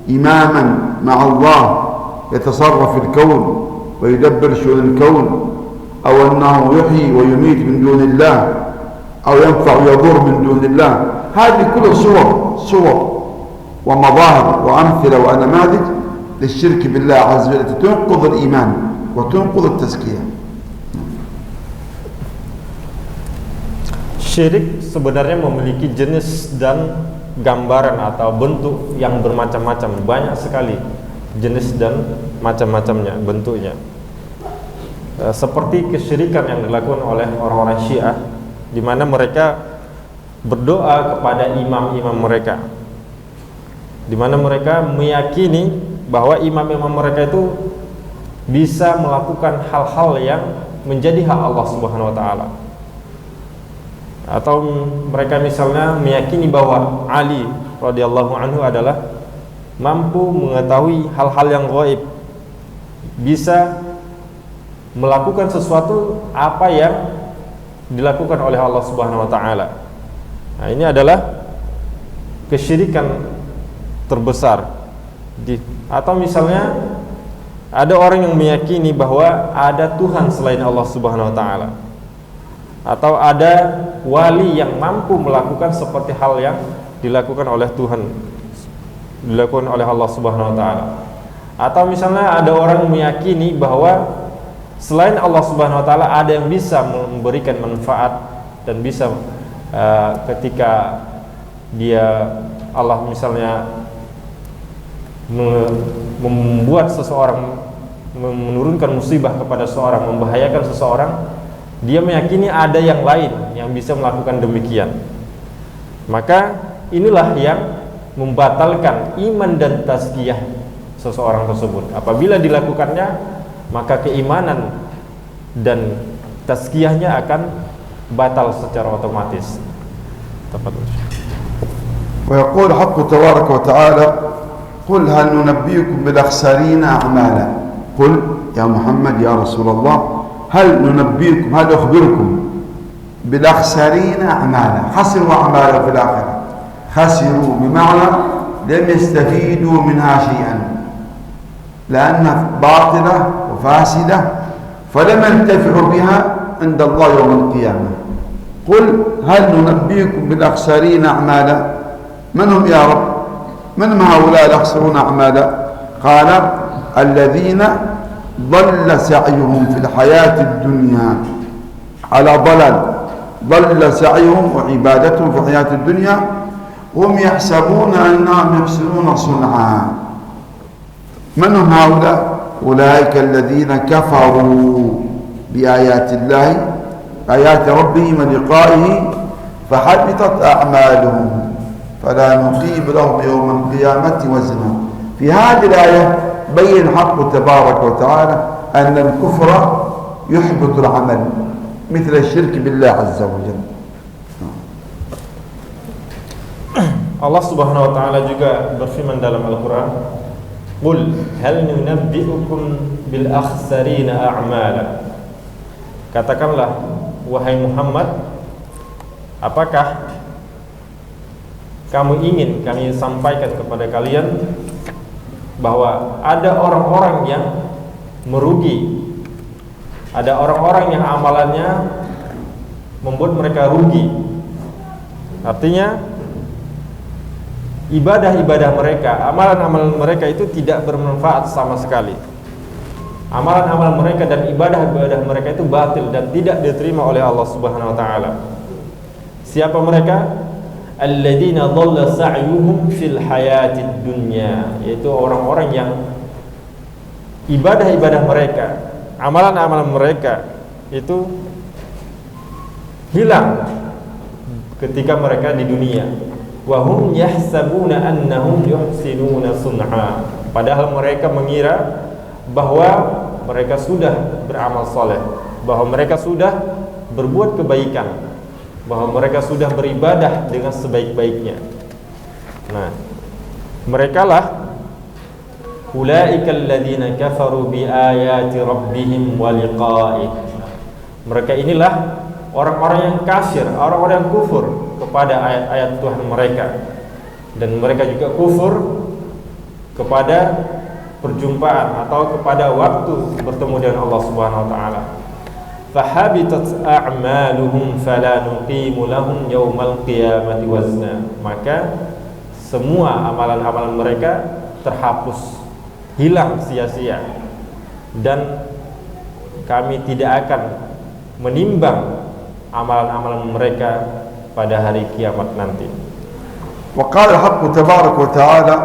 إماما مع الله يتصرف في الكون ويدبر شؤون الكون، أو أنه يحيي ويميت من دون الله، أو ينفع ويضر من دون الله. هذه كلها صور ومظاهر وأمثلة ونماذج للشرك بالله عز وجل تنقض الإيمان وتنقض التزكية. Syirik sebenarnya memiliki jenis dan gambaran atau bentuk yang bermacam-macam, banyak sekali jenis dan macam-macamnya bentuknya. Seperti kesyirikan yang dilakukan oleh orang-orang Syiah, di mana mereka berdoa kepada imam-imam mereka, di mana mereka meyakini bahwa imam-imam mereka itu bisa melakukan hal-hal yang menjadi hak Allah Subhanahu wa taala. Atau mereka misalnya meyakini bahwa Ali radhiyallahu anhu adalah mampu mengetahui hal-hal yang gaib, bisa melakukan sesuatu apa yang dilakukan oleh Allah Subhanahu wa taala. Nah, ini adalah kesyirikan terbesar. Atau misalnya Ada orang yang meyakini bahwa ada Tuhan selain Allah Subhanahu wa taala, atau ada wali yang mampu melakukan seperti hal yang dilakukan oleh Tuhan, dilakukan oleh Allah Subhanahu wa taala. Atau misalnya ada orang meyakini bahwa selain Allah Subhanahu wa taala ada yang bisa memberikan manfaat dan bisa ketika Allah misalnya membuat seseorang, menurunkan musibah kepada seseorang, membahayakan seseorang, dia meyakini ada yang lain yang bisa melakukan demikian. Maka inilah yang membatalkan iman dan tazkiyah seseorang tersebut. Apabila dilakukannya, maka keimanan dan tazkiyahnya akan batal secara otomatis. ويقول حق تبارك وتعالى قل هل ننبئكم بالأخسرين أعمالا قل يا محمد يا رسول الله هل ننبئكم هل أخبركم بالأخسرين أعمالا خسروا أعمالا في الآخرة خسروا بمعنى لم يستفيدوا منها شيئا لأنها باطلة وفاسدة فلم ينتفعوا بها عند الله يوم القيامة قل هل ننبئكم بالأخسرين أعمالا من هم يا رب من هم هؤلاء الأخسرون أعمالا قال الذين ضل سعيهم في الحياة الدنيا على ضلال ضل سعيهم وعبادتهم في الحياة الدنيا هم يحسبون أنهم يحسنون صنعا من هم هؤلاء أولئك الذين كفروا بآيات الله آيات ربهم ولقائه فحبطت أعمالهم فلا نقيم لهم يوم القيامة وزنا في هذه الآية بين حق تبارك وتعالى أن الكفر يحبط العمل مثل الشرك بالله عز وجل. Allah Subhanahu wa taala juga berfirman dalam Al-Qur'an, "Qul hal nunabbi'ukum bil akhsarina a'mala." Katakanlah wahai Muhammad, apakah kamu ingin kami sampaikan kepada kalian bahwa ada orang-orang yang merugi, ada orang-orang yang amalannya membuat mereka rugi. Artinya ibadah-ibadah mereka, amalan-amalan mereka itu tidak bermanfaat sama sekali. Amalan-amalan mereka dan ibadah-ibadah mereka itu batil dan tidak diterima oleh Allah Subhanahu wa taala. Siapa mereka? Alladzina dhalla sa'yuhum fil hayatid dunya, yaitu orang-orang yang ibadah-ibadah mereka, amalan-amalan mereka itu hilang ketika mereka di dunia. Wa hum yahsabuna annahum yuhsinuna sun'a, padahal mereka mengira bahwa mereka sudah beramal soleh, bahwa mereka sudah berbuat kebaikan, bahwa mereka sudah beribadah dengan sebaik-baiknya. Nah, merekalah ulaikal ladzina kafaru bi ayati rabbihim wa liqa'ih. Mereka inilah orang-orang yang kafir, orang-orang yang kufur kepada ayat-ayat Tuhan mereka, dan mereka juga kufur kepada perjumpaan atau kepada waktu bertemu dengan Allah Subhanahu wa taala. Fahabitat a'maluhum fala nuqimu lahum yaumal qiyamati wazna. Maka semua amalan-amalan mereka terhapus, hilang sia-sia, dan kami tidak akan menimbang amalan-amalan mereka pada hari kiamat nanti. Wa qala al-haqq tabaraka wa ta'ala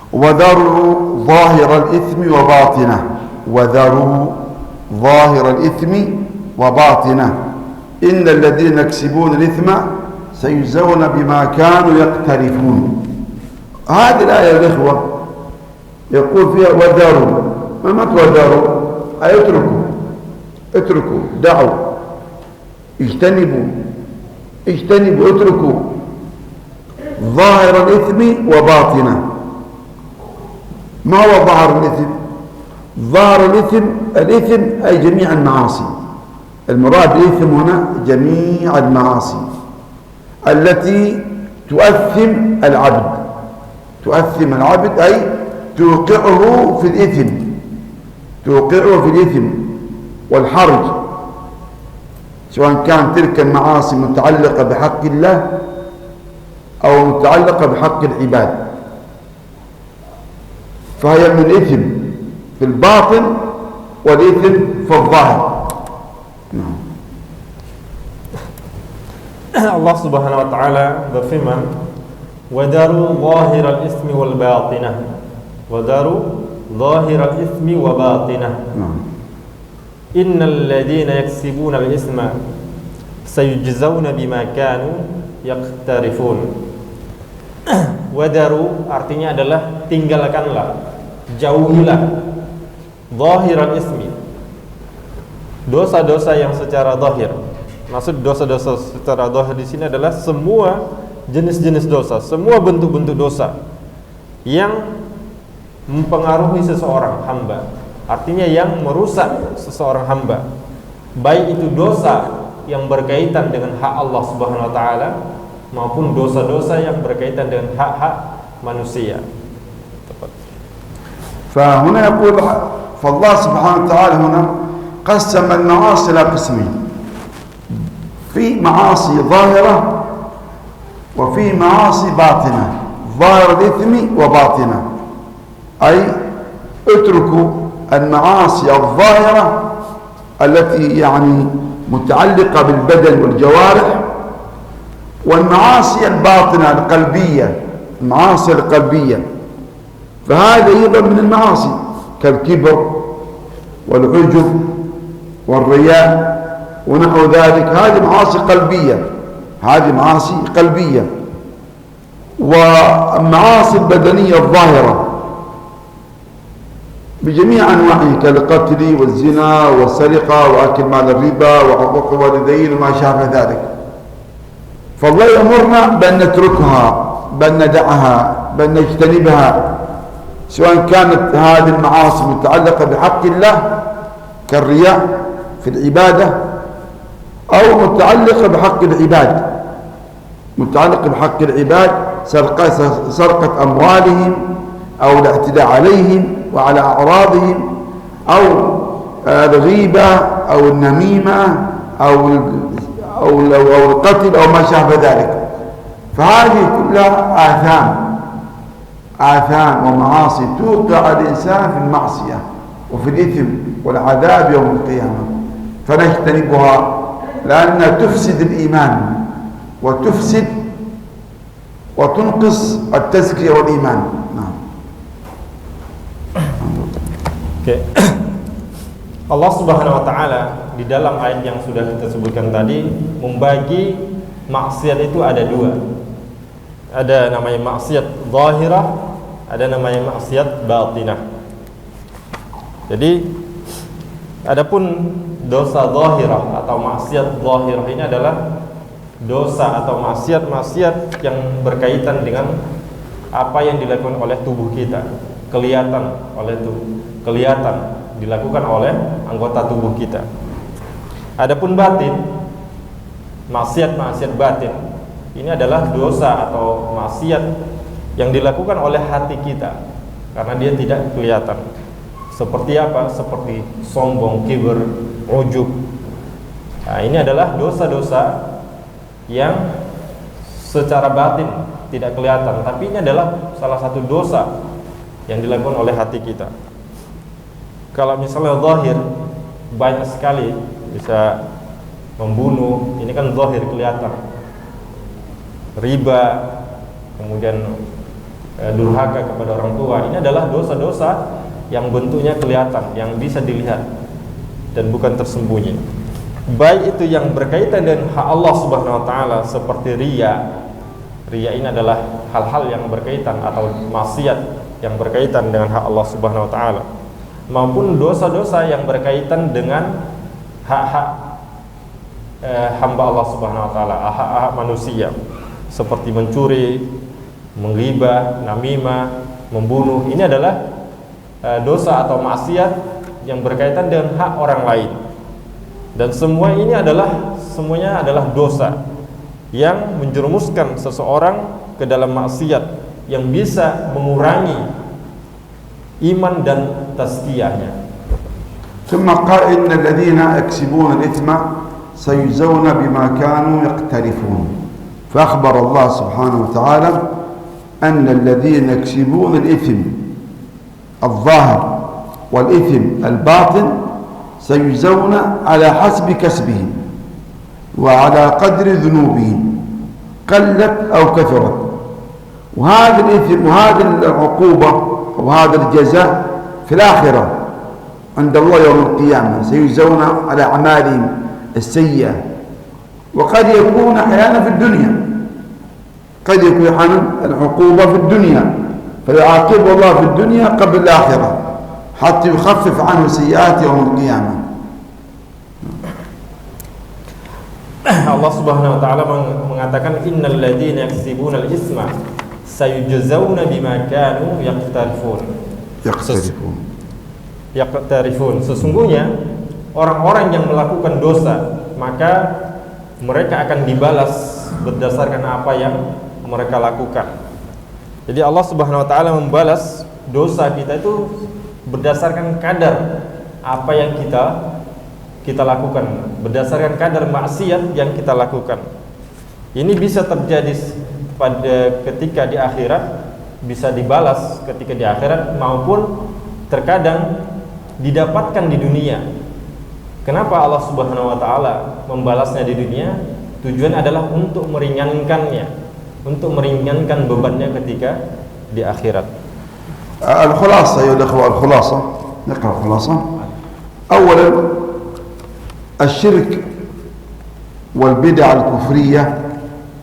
wa daru zahir al-ithmi wa batinah wa daru ظاهر الإثم وباطنه إن الذين يكسبون الإثم سيجزون بما كانوا يقترفون. هذه الآية الإخوة يقول فيها وذروا، ما وذروا أي اتركوا دعوا اجتنبوا اتركوا ظاهر الإثم وباطنه. ما هو ظاهر الإثم؟ ظاهر الإثم أي جميع المعاصي. المراد بالإثم هنا جميع المعاصي التي تؤثم العبد أي توقعه في الإثم، توقعه في الإثم والحرج، سواء كان تلك المعاصي متعلقة بحق الله أو متعلقة بحق العباد، فهي من الإثم في الباطن والإثم في الظاهر. Allah Subhanahu wa taala berfirman, "Wadaru zahiral ismi wal batinah." Wadaru zahiral ismi wa batinah. Innal ladzina yaksibuna al-isma sayujzauna bima kanu yaqtarifun. Wadaru artinya adalah tinggalkanlah, jauhilah zahiral ismi, dosa-dosa yang secara zahir. Maksud dosa-dosa secara zahir di sini adalah semua jenis-jenis dosa, semua bentuk-bentuk dosa yang mempengaruhi seseorang hamba. Artinya yang merusak seseorang hamba. Baik itu dosa yang berkaitan dengan hak Allah Subhanahu wa taala maupun dosa-dosa yang berkaitan dengan hak-hak manusia. فهنا يقول فالله سبحانه وتعالى هنا قسم المعاصي إلى قسمين، في معاصي ظاهرة وفي معاصي باطنة، ظاهر الإثم وباطنة، أي اتركوا المعاصي الظاهرة التي يعني متعلقة بالبدن والجوارح، والمعاصي الباطنة القلبية، المعاصي القلبية، فهذا أيضا من المعاصي كالكبر والعجب والرياء ونحو ذلك، هذه معاصي قلبية، هذه معاصي قلبية. والمعاصي البدنية الظاهرة بجميع أنواعه كالقتل والزنا والسرقة وأكل مال الربا وحقوق الوالدين وما شابه ذلك، فالله يأمرنا بأن نتركها، بأن ندعها، بأن نجتنبها، سواء كانت هذه المعاصي متعلقة بحق الله كالرياء في العبادة أو متعلقة بحق العباد، متعلقة بحق العباد، سرقة أموالهم أو الاعتداء عليهم وعلى أعراضهم أو الغيبة أو النميمة أو القتل أو ما شابه ذلك، فهذه كلها آثام ومعاصي توقع الإنسان في المعصية وفي الإثم والعذاب يوم القيامة، فنجتنبها لأنها تفسد الإيمان وتفسد وتنقص التزكية والإيمان. نعم. Allah Subhanahu wa taala di dalam ayat yang sudah kita sebutkan tadi membagi maksiat itu ada dua. Ada namanya maksiat zahirah, ada namanya maksiat batinah. Jadi adapun dosa zahirah atau maksiat zahirah ini adalah dosa atau maksiat-maksiat yang berkaitan dengan apa yang dilakukan oleh tubuh kita, kelihatan dilakukan oleh anggota tubuh kita. Adapun batin, maksiat batin ini adalah dosa atau maksiat yang dilakukan oleh hati kita karena dia tidak kelihatan. Seperti apa? Seperti sombong, kibir, ujub. Nah, ini adalah dosa-dosa yang secara batin tidak kelihatan, tapi ini adalah salah satu dosa yang dilakukan oleh hati kita. Kalau misalnya zahir, banyak sekali bisa membunuh, ini kan zahir kelihatan. Riba, kemudian durhaka kepada orang tua, ini adalah dosa-dosa yang bentuknya kelihatan, yang bisa dilihat dan bukan tersembunyi. Baik itu yang berkaitan dengan hak Allah Subhanahu wa taala seperti riya. Riya ini adalah hal-hal yang berkaitan atau maksiat yang berkaitan dengan hak Allah Subhanahu wa taala, maupun dosa-dosa yang berkaitan dengan hak-hak hamba Allah Subhanahu wa taala, hak-hak manusia seperti mencuri, menggibah, namimah, membunuh. Ini adalah dosa atau maksiat yang berkaitan dengan hak orang lain. Dan semuanya adalah dosa yang menjerumuskan seseorang ke dalam maksiat yang bisa mengurangi iman dan tazkiyahnya. ثم قال إن الذين يكسبون الإثم سيجزون بما كانوا يقترفون فأخبر الله سبحانه وتعالى أن الذين يكسبون الإثم الظاهر والإثم الباطن سيجزون على حسب كسبهم وعلى قدر ذنوبهم قلت أو كثرت وهذا الإثم وهذه العقوبة وهذا الجزاء في الآخرة عند الله يوم القيامة سيجزون على أعمالهم السيئة وقد يكون أحيانا في الدنيا قد يكون أحيانا العقوبة في الدنيا فيعاقب الله في الدنيا قبل الآخرة حتى يخفف عنه سيئات يوم القيامة. Allah Subhanahu wa taala mengatakan innal ladzina yaksibuna al-itsma sayujzauna bima kanu yaqtarifun. Sesungguhnya orang-orang yang melakukan dosa maka mereka akan dibalas berdasarkan apa yang mereka lakukan. Jadi Allah Subhanahu wa taala membalas dosa kita itu berdasarkan kadar apa yang kita lakukan, berdasarkan kadar maksiat yang kita lakukan. Ini bisa terjadi pada ketika di akhirat, bisa dibalas ketika di akhirat, maupun terkadang didapatkan di dunia. Kenapa Allah Subhanahu wa taala membalasnya di dunia? Tujuan adalah untuk meringankannya, untuk meringankan bebannya ketika di akhirat. الخلاصة يا الأخوة الخلاصة نقرأ الخلاصة. أولا الشرك والبدع الكفرية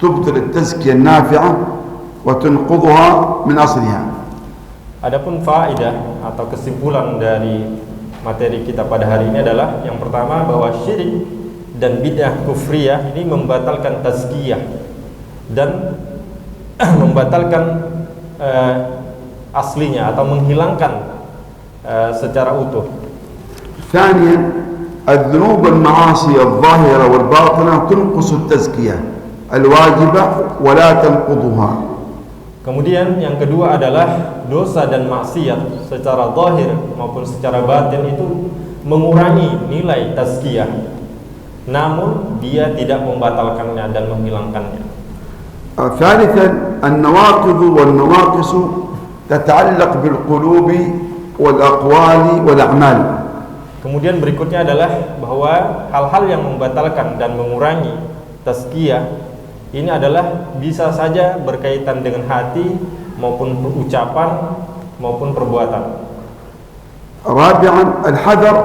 تبطل التزكية النافعة وتنقضها من أصلها. Adapun faedah atau kesimpulan dari materi kita pada hari ini adalah yang pertama bahwa syirik dan bid'ah kufriyah ini membatalkan tazkiyah dan membatalkan aslinya atau menghilangkan secara utuh. ثانيا الذنوب المعاصي الظاهرة والباطنة تنقص التزكية الواجبة ولا تنقضها. Kemudian yang kedua adalah dosa dan maksiat secara zahir maupun secara batin itu mengurangi nilai tazkiyah, namun dia tidak membatalkannya dan menghilangkannya. ثالثا النواقض والنواقص تتعلق بالقلوب والأقوال والأعمال. Kemudian berikutnya adalah bahwa hal-hal yang membatalkan dan mengurangi tazkiyah ini adalah bisa saja berkaitan dengan hati maupun ucapan maupun perbuatan. رابعا الحذر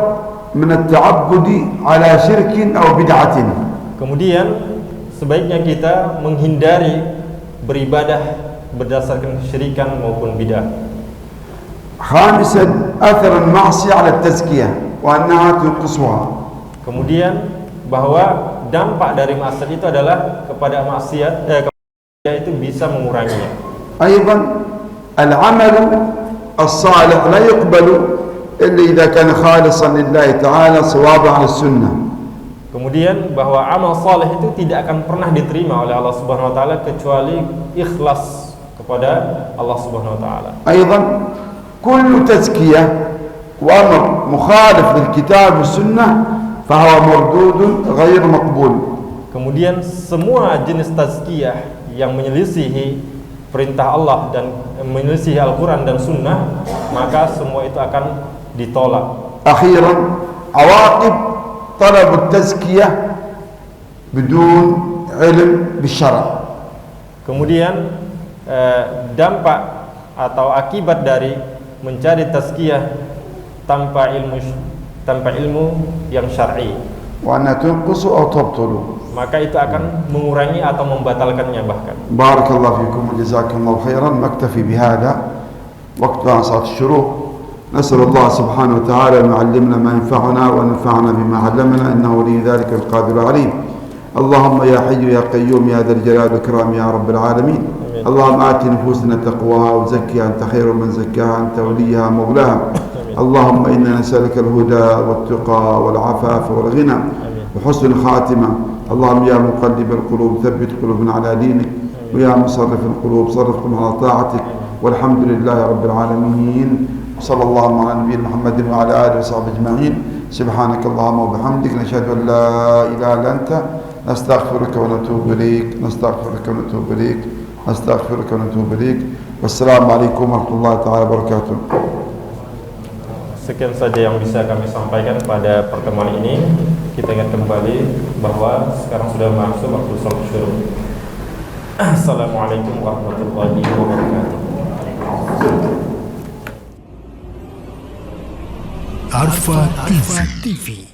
من التعبد على شرك أو بدعة. Kemudian sebaiknya kita menghindari beribadah berdasarkan kesyirikan maupun bid'ah. خامسا أثر المعصية على التزكية وأنها تنقصها. Kemudian bahwa dampak dari maksiat itu adalah kepada maksiat itu bisa menguranginya. أيضا العمل الصالح لا يقبل إلا إذا كان خالصا لله تعالى صوابا على السنة. Kemudian bahwa amal saleh itu tidak akan pernah diterima oleh Allah Subhanahu wa taala kecuali ikhlas kepada Allah Subhanahu wa taala. أيضا كل تزكية وأمر مخالف للكتاب والسنة فهو مردود غير مقبول. Kemudian semua jenis tazkiyah yang menyelisihi perintah Allah dan menyelisihi Al-Quran dan Sunnah, maka semua itu akan ditolak. أخيرا عواقب طلب التزكية بدون علم بالشرع. Kemudian dampak atau akibat dari mencari tazkiyah tanpa ilmu yang syar'i, وأنها تنقص أو تبطل. maka itu akan mengurangi atau membatalkannya bahkan. بارك الله فيكم وجزاكم الله خيرا. نكتفي بهذا وقت صلاة الشروق. نسأل الله سبحانه وتعالى أن يعلمنا ما ينفعنا ونفعنا بما علمنا إنه ولي ذلك القادر عليم. اللهم يا حي يا قيوم يا ذا الجلال والإكرام يا رب العالمين. آمين. اللهم آت نفوسنا تقواها وزكها أنت خير من زكاها أنت وليها مولاها. اللهم إنا نسألك الهدى والتقى والعفاف والغنى وحسن الخاتمة. اللهم يا مقلب القلوب ثبت قلوبنا على دينك ويا مصرف القلوب صرف قلوبنا على طاعتك. والحمد لله رب العالمين. Sallallahu ala nabiyina Muhammadin wa ala alihi wa sahbihi ajma'in. Subhanakallahumma wa bihamdik nashhadu an la ilaha illa anta nastaghfiruka wa natubu ilaik. Nastaghfiruka wa natubu ilaik. Nastaghfiruka wa natubu ilaik. Wassalamualaikum warahmatullahi taala wabarakatuh. Sekian saja yang bisa kami sampaikan pada pertemuan ini. Kita ingat kembali bahwa sekarang sudah masuk waktu salat syuruk. Assalamualaikum warahmatullahi wabarakatuh. Arfa TV.